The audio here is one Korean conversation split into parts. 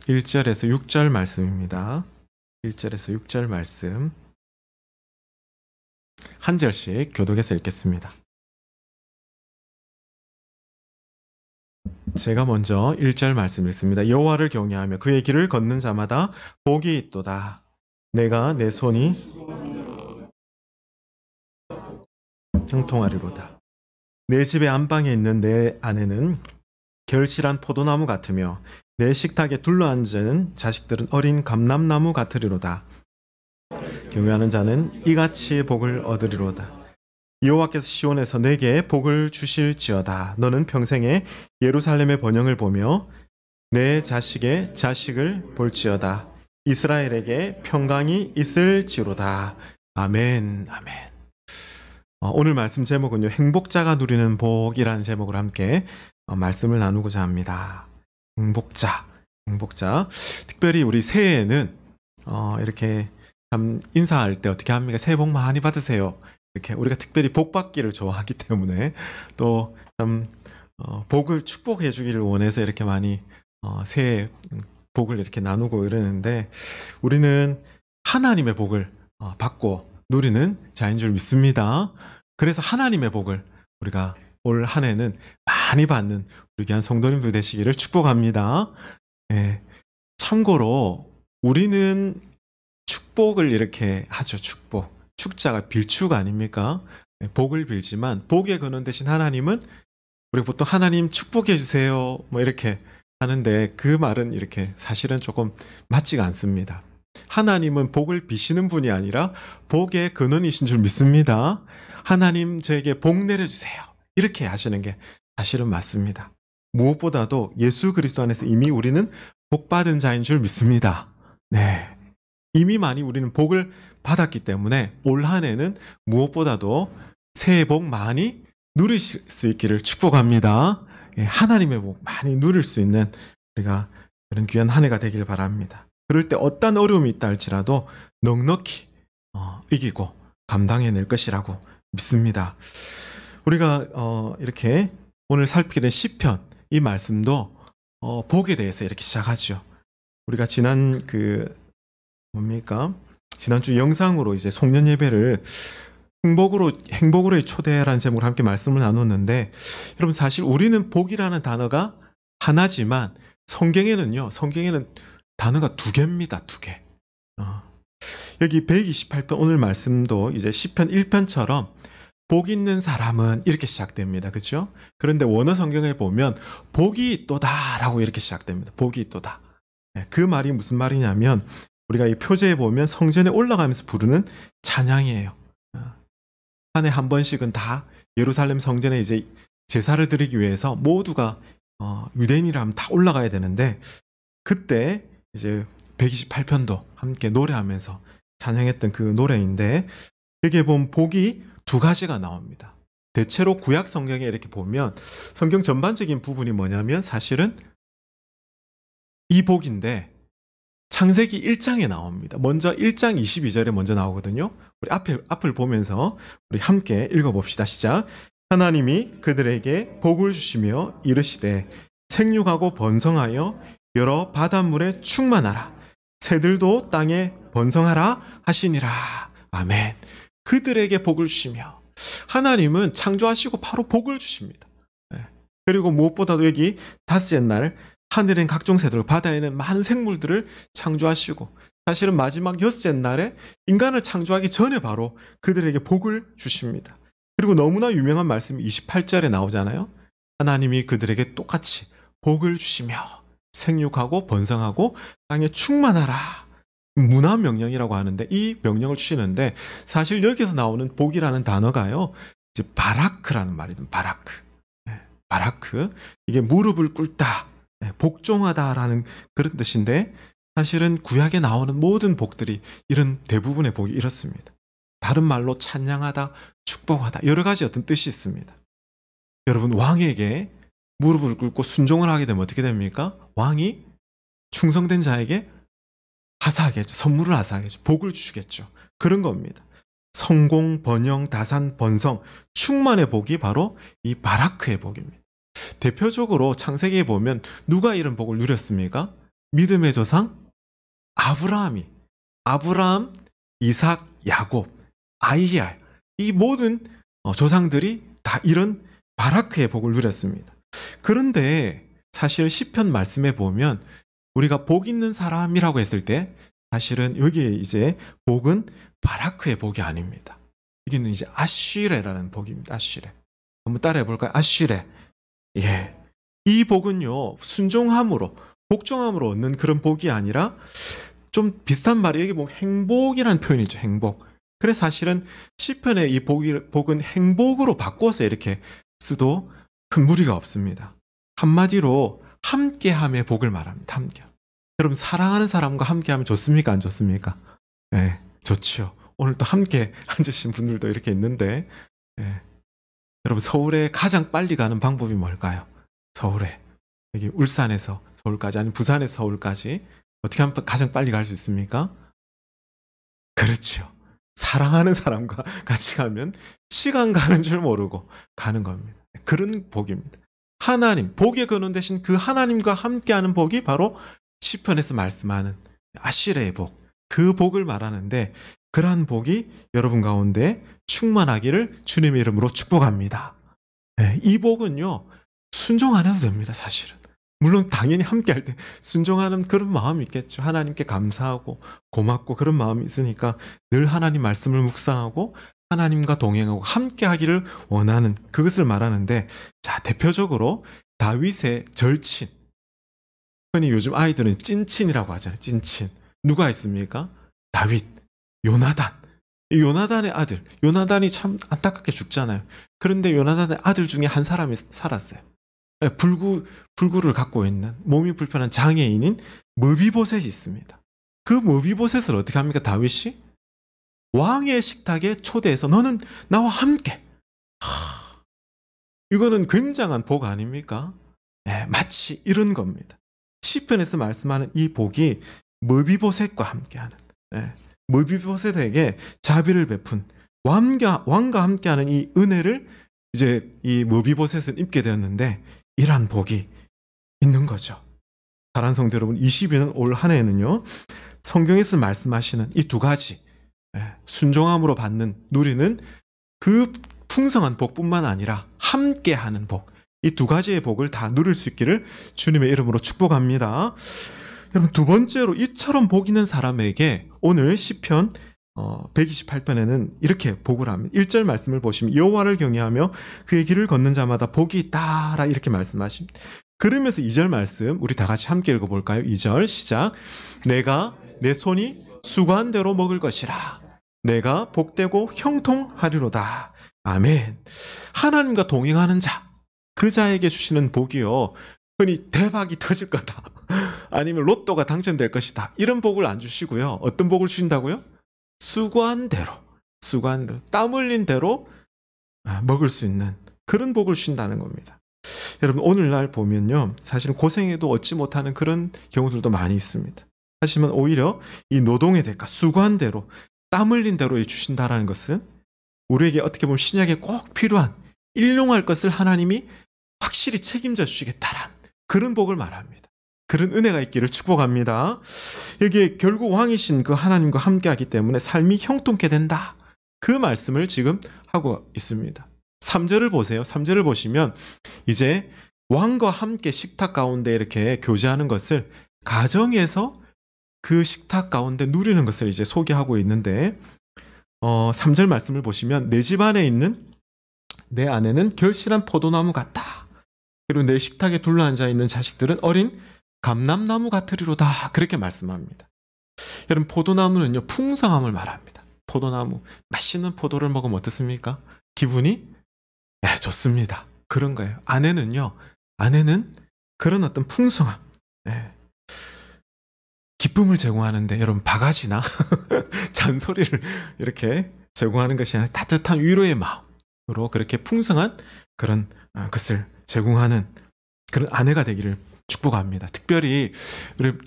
1절에서 6절 말씀입니다. 1절에서 6절 말씀 한 절씩 교독해서 읽겠습니다. 제가 먼저 1절 말씀 읽습니다. 여호와를 경외하며 그의 길을 걷는 자마다 복이 있도다. 내가 내 손이 형통하리로다. 내 집의 안방에 있는 내 아내는 결실한 포도나무 같으며 내 식탁에 둘러앉은 자식들은 어린 감람나무 같으리로다. 경외하는 자는 이같이 복을 얻으리로다. 여호와께서 시온에서 내게 복을 주실지어다. 너는 평생에 예루살렘의 번영을 보며 내 자식의 자식을 볼지어다. 이스라엘에게 평강이 있을지로다. 아멘. 아멘. 오늘 말씀 제목은요, 행복자가 누리는 복이라는 제목으로 함께 말씀을 나누고자 합니다. 행복자. 특별히 우리 새해에는 이렇게 참 인사할 때 어떻게 합니까? 새해 복 많이 받으세요. 이렇게 우리가 특별히 복 받기를 좋아하기 때문에 또 참 복을 축복해 주기를 원해서 이렇게 많이 새해 복을 이렇게 나누고 이러는데, 우리는 하나님의 복을 받고 누리는 자인 줄 믿습니다. 그래서 하나님의 복을 우리가 올 한 해는 많이 받는 우리 귀한 성도님들 되시기를 축복합니다. 예. 참고로 우리는 축복을 이렇게 하죠. 축자가 빌축 아닙니까? 복을 빌지만 복에 거는 대신 하나님은, 우리가 보통 하나님 축복해 주세요 뭐 이렇게 하는데, 그 말은 이렇게 사실은 조금 맞지가 않습니다. 하나님은 복을 비시는 분이 아니라 복의 근원이신 줄 믿습니다. 하나님 저에게 복 내려주세요 이렇게 하시는 게 사실은 맞습니다. 무엇보다도 예수 그리스도 안에서 이미 우리는 복받은 자인 줄 믿습니다. 네, 이미 많이 우리는 복을 받았기 때문에 올 한 해는 무엇보다도 새해 복 많이 누리실 수 있기를 축복합니다. 하나님의 복 많이 누릴 수 있는 우리가 그런 귀한 한 해가 되길 바랍니다. 그럴 때 어떤 어려움이 있다 할지라도 넉넉히 이기고 감당해낼 것이라고 믿습니다. 우리가 이렇게 오늘 살피게 된 시편, 이 말씀도 복에 대해서 이렇게 시작하죠. 우리가 지난주 영상으로 이제 송년 예배를 행복으로의 초대라는 제목으로 함께 말씀을 나눴는데, 여러분 사실 우리는 복이라는 단어가 하나지만 성경에는 단어가 2개입니다. 2개. 여기 128편 오늘 말씀도 이제 시편 1편처럼 복 있는 사람은 이렇게 시작됩니다. 그렇죠? 그런데 원어 성경에 보면 복이 있도다라고 이렇게 시작됩니다. 복이 있도다. 그 말이 무슨 말이냐면, 우리가 이 표제에 보면 성전에 올라가면서 부르는 찬양이에요. 한 해 한 번씩은 다 예루살렘 성전에 이제 제사를 드리기 위해서 모두가 유대인이라면 다 올라가야 되는데, 그때 이제 128편도 함께 노래하면서 찬양했던 그 노래인데, 여기에 보면 복이 2가지가 나옵니다. 대체로 구약 성경에 이렇게 보면 성경 전반적인 부분이 뭐냐면 사실은 이 복인데 창세기 1장에 나옵니다. 먼저 1장 22절에 먼저 나오거든요. 우리 앞을 보면서 우리 함께 읽어봅시다. 시작. 하나님이 그들에게 복을 주시며 이르시되 생육하고 번성하여 여러 바닷물에 충만하라. 새들도 땅에 번성하라 하시니라. 아멘. 그들에게 복을 주시며, 하나님은 창조하시고 바로 복을 주십니다. 그리고 무엇보다도 여기 5째 날 하늘엔 각종 새들, 바다에는 많은 생물들을 창조하시고, 사실은 마지막 6째 날에 인간을 창조하기 전에 바로 그들에게 복을 주십니다. 그리고 너무나 유명한 말씀이 28절에 나오잖아요. 하나님이 그들에게 똑같이 복을 주시며 생육하고 번성하고 땅에 충만하라. 문화 명령이라고 하는데, 이 명령을 주시는데 사실 여기서 나오는 복이라는 단어가요, 이제 바라크라는 말입니다. 바라크. 이게 무릎을 꿇다, 복종하다라는 그런 뜻인데, 사실은 구약에 나오는 모든 복들이 이런 대부분의 복이 이렇습니다. 다른 말로 찬양하다, 축복하다, 여러 가지 어떤 뜻이 있습니다. 여러분, 왕에게 무릎을 꿇고 순종을 하게 되면 어떻게 됩니까? 왕이 충성된 자에게 하사하겠죠. 선물을 하사하겠죠. 복을 주시겠죠. 그런 겁니다. 성공, 번영, 다산, 번성, 충만의 복이 바로 이 바라크의 복입니다. 대표적으로 창세기에 보면 누가 이런 복을 누렸습니까? 믿음의 조상 아브라함, 이삭, 야곱, 아이야, 이 모든 조상들이 다 이런 바라크의 복을 누렸습니다. 그런데 사실 시편 말씀에 보면 우리가 복 있는 사람이라고 했을 때 사실은 여기에 이제 복은 바라크의 복이 아닙니다. 여기는 이제 아쉬레라는 복입니다. 아쉬레. 한번 따라해 볼까요? 아쉬레. 예. 이 복은요, 순종함으로, 복종함으로 얻는 그런 복이 아니라 좀 비슷한 말이 여기 보면 행복이라는 표현이죠. 행복. 그래서 사실은 시편의 이 복은 행복으로 바꿔서 이렇게 써도 큰 무리가 없습니다. 한마디로 함께함의 복을 말합니다. 함께. 여러분, 사랑하는 사람과 함께하면 좋습니까? 안 좋습니까? 네, 좋죠. 오늘 또 함께 앉으신 분들도 이렇게 있는데, 네. 여러분, 서울에 가장 빨리 가는 방법이 뭘까요? 서울에. 여기 울산에서 서울까지, 아니면 부산에서 서울까지 어떻게 하면 가장 빨리 갈 수 있습니까? 그렇죠. 사랑하는 사람과 같이 가면 시간 가는 줄 모르고 가는 겁니다. 그런 복입니다. 하나님, 복에 거는 대신 그 하나님과 함께하는 복이 바로 시편에서 말씀하는 아시레의 복, 그 복을 말하는데, 그러한 복이 여러분 가운데 충만하기를 주님의 이름으로 축복합니다. 네, 이 복은요, 순종 안 해도 됩니다. 사실은. 물론 당연히 함께할 때 순종하는 그런 마음이 있겠죠. 하나님께 감사하고 고맙고 그런 마음이 있으니까 늘 하나님 말씀을 묵상하고 하나님과 동행하고 함께하기를 원하는, 그것을 말하는데, 자, 대표적으로 다윗의 절친, 흔히 요즘 아이들은 찐친이라고 하잖아요. 찐친. 누가 있습니까? 다윗, 요나단. 이 요나단의 아들, 요나단이 참 안타깝게 죽잖아요. 그런데 요나단의 아들 중에 한 사람이 살았어요. 불구를 갖고 있는 몸이 불편한 장애인인 므비보셋이 있습니다. 그 므비보셋을 어떻게 합니까? 다윗이 왕의 식탁에 초대해서 너는 나와 함께. 이거는 굉장한 복 아닙니까? 네, 마치 이런 겁니다. 시편에서 말씀하는 이 복이 므비보셋과 함께하는, 네, 므비보셋에게 자비를 베푼 왕과 함께하는 이 은혜를 이제 이 므비보셋은 입게 되었는데, 이러한 복이 있는 거죠. 사랑하는 성도 여러분, 22년 올 한 해에는요, 성경에서 말씀하시는 이 두 가지, 순종함으로 받는, 누리는 그 풍성한 복뿐만 아니라 함께하는 복, 이 두 가지의 복을 다 누릴 수 있기를 주님의 이름으로 축복합니다. 여러분, 두 번째로 이처럼 복 있는 사람에게 오늘 시편 128편에는 이렇게 복을 합니다. 1절 말씀을 보시면 여호와를 경외하며 그의 길을 걷는 자마다 복이 있다라 이렇게 말씀하십니다. 그러면서 2절 말씀 우리 다 같이 함께 읽어볼까요? 2절 시작. 내가 내 손이 수고한 대로 먹을 것이라. 내가 복되고 형통하리로다. 아멘. 하나님과 동행하는 자, 그 자에게 주시는 복이요, 흔히 대박이 터질 거다, 아니면 로또가 당첨될 것이다, 이런 복을 안 주시고요. 어떤 복을 주신다고요? 수고한 대로, 땀 흘린 대로 먹을 수 있는 그런 복을 주신다는 겁니다. 여러분, 오늘날 보면요, 사실 고생해도 얻지 못하는 그런 경우들도 많이 있습니다. 하지만 오히려 이 노동의 대가, 수고한 대로, 땀 흘린 대로 주신다라는 것은 우리에게 어떻게 보면 신약에 꼭 필요한, 일용할 것을 하나님이 확실히 책임져 주시겠다란 그런 복을 말합니다. 그런 은혜가 있기를 축복합니다. 여기에 결국 왕이신 그 하나님과 함께하기 때문에 삶이 형통케 된다, 그 말씀을 지금 하고 있습니다. 3절을 보세요. 3절을 보시면 이제 왕과 함께 식탁 가운데 이렇게 교제하는 것을, 가정에서 그 식탁 가운데 누리는 것을 이제 소개하고 있는데, 3절 말씀을 보시면 내 집 안에 있는 내 아내는 결실한 포도나무 같다. 그리고 내 식탁에 둘러앉아 있는 자식들은 어린 감람나무 같으리로다. 그렇게 말씀합니다. 여러분, 포도나무는요, 풍성함을 말합니다. 포도나무, 맛있는 포도를 먹으면 어떻습니까? 기분이 좋습니다. 그런 거예요. 아내는 그런 어떤 풍성함, 기쁨을 제공하는데, 여러분, 바가지나 잔소리를 이렇게 제공하는 것이 아니라 따뜻한 위로의 마음으로 그렇게 풍성한 그런 것을 제공하는 그런 아내가 되기를 축복합니다. 특별히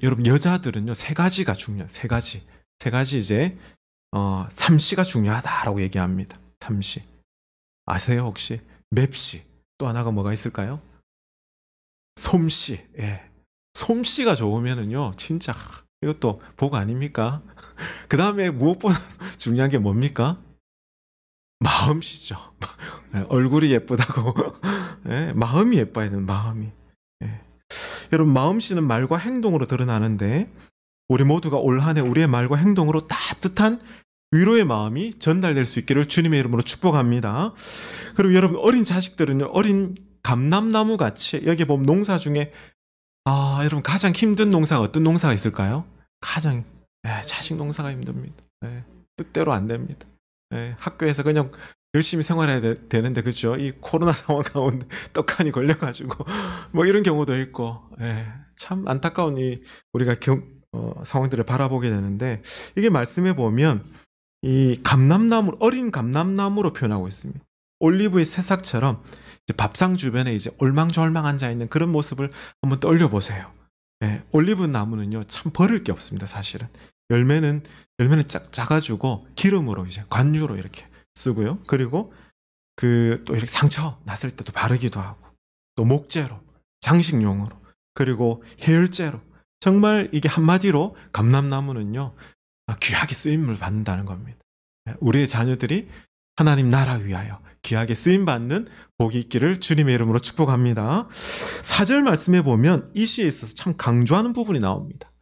여러분, 여자들은요, 세 가지가 중요해요. 세 가지 이제 삼시가 중요하다라고 얘기합니다. 삼시 아세요 혹시? 맵시, 또 하나가 뭐가 있을까요? 솜씨. 예. 솜씨가 좋으면은요, 진짜 이것도 복 아닙니까? 그 다음에 무엇보다 중요한 게 뭡니까? 마음씨죠. 얼굴이 예쁘다고. 예, 마음이 예뻐야 되는 마음이. 예. 여러분, 마음씨는 말과 행동으로 드러나는데 우리 모두가 올 한 해 우리의 말과 행동으로 따뜻한 위로의 마음이 전달될 수 있기를 주님의 이름으로 축복합니다. 그리고 여러분, 어린 자식들은요, 어린 감람나무 같이, 여기 보면 농사 중에 여러분, 가장 힘든 농사가 어떤 농사가 있을까요? 가장 자식 농사가 힘듭니다. 뜻대로 안 됩니다. 학교에서 그냥 열심히 생활해야 되는데, 그죠? 이 코로나 상황 가운데 떡하니 걸려가지고 뭐 이런 경우도 있고, 참 안타까운 우리가 상황들을 바라보게 되는데, 이게 말씀해 보면 이 감람나무, 어린 감람나무로 표현하고 있습니다. 올리브의 새싹처럼 이제 밥상 주변에 이제 올망졸망 앉아 있는 그런 모습을 한번 떠올려 보세요. 올리브 나무는요, 참 버릴 게 없습니다. 사실은 열매는 작아지고 기름으로 이제 관유로 이렇게 쓰고요. 그리고 또 이렇게 상처 났을 때도 바르기도 하고, 또 목재로, 장식용으로, 그리고 해열제로, 정말 이게 한마디로 감람나무는요, 귀하게 쓰임을 받는다는 겁니다. 우리의 자녀들이 하나님 나라 위하여 귀하게 쓰임받는 복이 있기를 주님의 이름으로 축복합니다. 4절 말씀해 보면 이 시에 있어서 참 강조하는 부분이 나옵니다.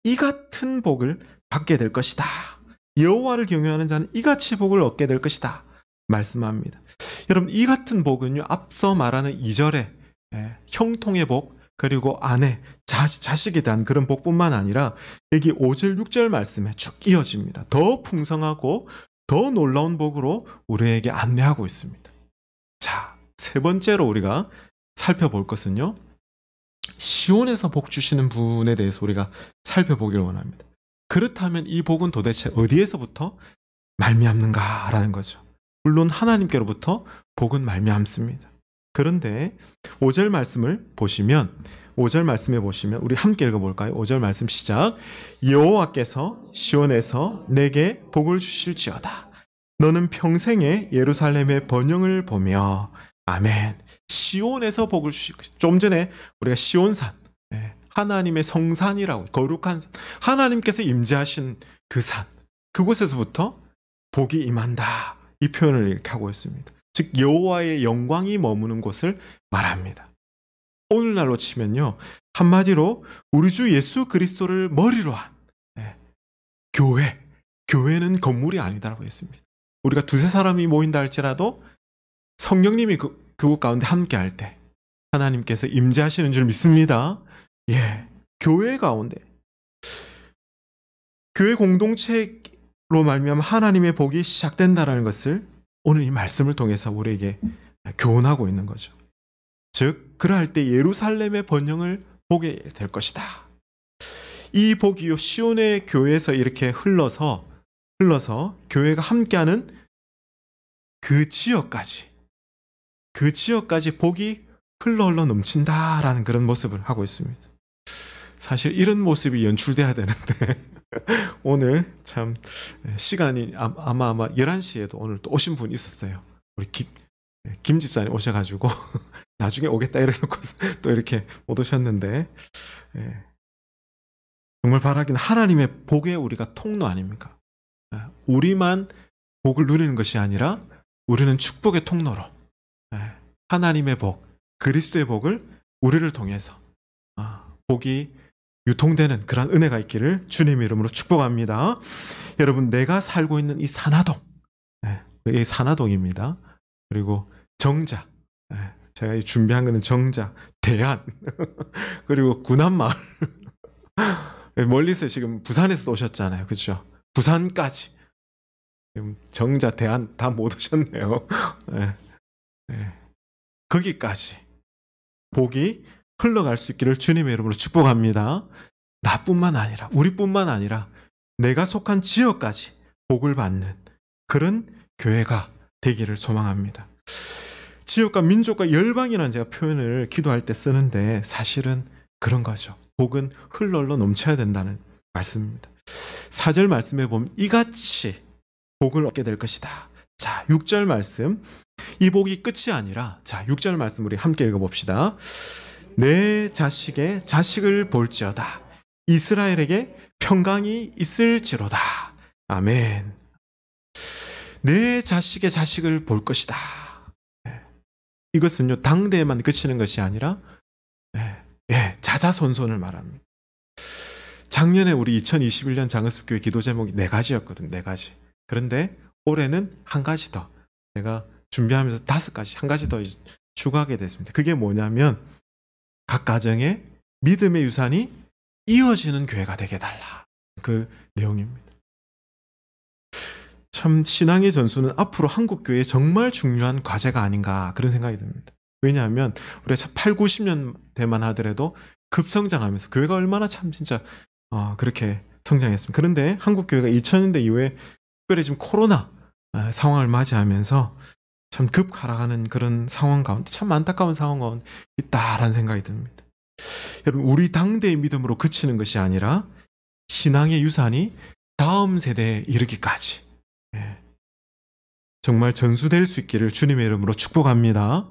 이 같은 복을 받게 될 것이다. 여호와를 경외하는 자는 이같이 복을 얻게 될 것이다 말씀합니다. 여러분, 이 같은 복은요, 앞서 말하는 2절에 형통의 복, 그리고 아내, 자식에 대한 그런 복뿐만 아니라 여기 5절, 6절 말씀에 쭉 이어집니다. 더 풍성하고 더 놀라운 복으로 우리에게 안내하고 있습니다. 자, 세 번째로 우리가 살펴볼 것은요, 시온에서 복 주시는 분에 대해서 우리가 살펴보기를 원합니다. 그렇다면 이 복은 도대체 어디에서부터 말미암는가라는 거죠. 물론 하나님께로부터 복은 말미암습니다. 그런데 5절 말씀을 보시면, 5절 말씀에 보시면 우리 함께 읽어볼까요? 5절 말씀 시작. 여호와께서 시온에서 내게 복을 주실지어다. 너는 평생에 예루살렘의 번영을 보며. 아멘. 시온에서 복을 주실 것이다. 좀 전에 우리가 시온산, 하나님의 성산이라고, 거룩한 산, 하나님께서 임재하신 그 산, 그곳에서부터 복이 임한다, 이 표현을 이렇게 하고 있습니다. 즉 여호와의 영광이 머무는 곳을 말합니다. 오늘날로 치면요, 한마디로 우리 주 예수 그리스도를 머리로 한 교회는 건물이 아니다라고 했습니다. 우리가 두세 사람이 모인다 할지라도 성령님이 그곳 가운데 함께 할 때 하나님께서 임재하시는 줄 믿습니다. 교회 가운데, 교회 공동체로 말미암아 하나님의 복이 시작된다라는 것을 오늘 이 말씀을 통해서 우리에게 교훈하고 있는 거죠. 즉 그러할 때 예루살렘의 번영을 보게 될 것이다. 이 복이요, 시온의 교회에서 이렇게 흘러서 교회가 함께하는 그 지역까지 복이 흘러 넘친다라는 그런 모습을 하고 있습니다. 사실 이런 모습이 연출돼야 되는데 오늘 참 시간이 아마 11시에도 오늘 또 오신 분이 있었어요. 우리 김 집사님 오셔가지고 나중에 오겠다 이래놓고 또 이렇게 못 오셨는데, 정말 바라기는 하나님의 복의 우리가 통로 아닙니까? 우리만 복을 누리는 것이 아니라 우리는 축복의 통로로 하나님의 복, 그리스도의 복을 우리를 통해서 복이 유통되는 그런 은혜가 있기를 주님의 이름으로 축복합니다. 여러분, 내가 살고 있는 이 산하동, 이 산하동입니다. 그리고 정자, 제가 준비한 거는 정자, 대안, 그리고 군안마을. 멀리서 지금 부산에서 오셨잖아요, 그렇죠? 부산까지 정자, 대안 다 못 오셨네요. 거기까지 복이 흘러갈 수 있기를 주님의 이름으로 축복합니다. 나뿐만 아니라, 우리뿐만 아니라 내가 속한 지역까지 복을 받는 그런 교회가 되기를 소망합니다. 지역과 민족과 열방이라는 제가 표현을 기도할 때 쓰는데 사실은 그런 거죠. 복은 흘러 넘쳐야 된다는 말씀입니다. 4절 말씀에 보면 이같이 복을 얻게 될 것이다. 자, 6절 말씀, 이 복이 끝이 아니라, 자, 6절 말씀 우리 함께 읽어봅시다. 내 자식의 자식을 볼지어다. 이스라엘에게 평강이 있을지로다. 아멘. 내 자식의 자식을 볼 것이다. 이것은요, 당대에만 그치는 것이 아니라 자자손손을 말합니다. 작년에 우리 2021년 장흥숙교회 기도 제목이 4가지였거든. 4가지. 그런데 올해는 1가지 더, 제가 준비하면서 5가지, 1가지 더 추가하게 됐습니다. 그게 뭐냐면 각 가정에 믿음의 유산이 이어지는 교회가 되게 해달라. 그 내용입니다. 참 신앙의 전수는 앞으로 한국교회에 정말 중요한 과제가 아닌가, 그런 생각이 듭니다. 왜냐하면 우리가 8, 90년대만 하더라도 급성장하면서 교회가 얼마나 참 진짜 그렇게 성장했습니다. 그런데 한국교회가 2000년대 이후에 특별히 지금 코로나 상황을 맞이하면서 참 급하락하는 그런 상황 가운데, 참 안타까운 상황 가운데 있다라는 생각이 듭니다. 여러분, 우리 당대의 믿음으로 그치는 것이 아니라 신앙의 유산이 다음 세대에 이르기까지 정말 전수될 수 있기를 주님의 이름으로 축복합니다.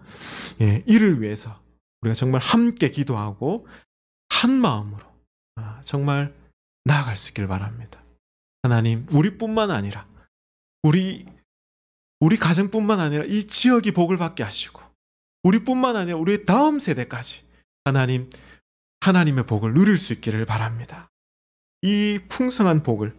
이를 위해서 우리가 정말 함께 기도하고 한 마음으로 정말 나아갈 수 있기를 바랍니다. 하나님, 우리뿐만 아니라 우리 가정뿐만 아니라 이 지역이 복을 받게 하시고, 우리뿐만 아니라 우리의 다음 세대까지 하나님의 복을 누릴 수 있기를 바랍니다. 이 풍성한 복을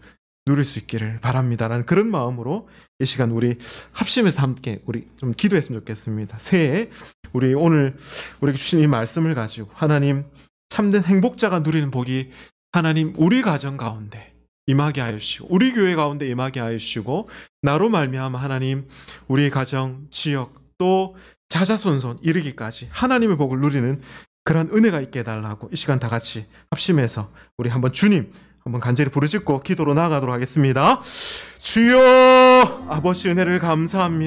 누릴 수 있기를 바랍니다라는 그런 마음으로 이 시간 우리 합심해서 함께 우리 좀 기도했으면 좋겠습니다. 새해 우리 오늘 우리에게 주신 이 말씀을 가지고 하나님, 참된 행복자가 누리는 복이 하나님 우리 가정 가운데 임하게 하여 주시고, 우리 교회 가운데 임하게 하여 주시고, 나로 말미암아 하나님 우리 가정, 지역, 또 자자손손 이르기까지 하나님의 복을 누리는 그런 은혜가 있게 해달라고 이 시간 다 같이 합심해서 우리 한번 주님 한번 간절히 부르짖고 기도로 나아가도록 하겠습니다. 주여, 아버지 은혜를 감사합니다.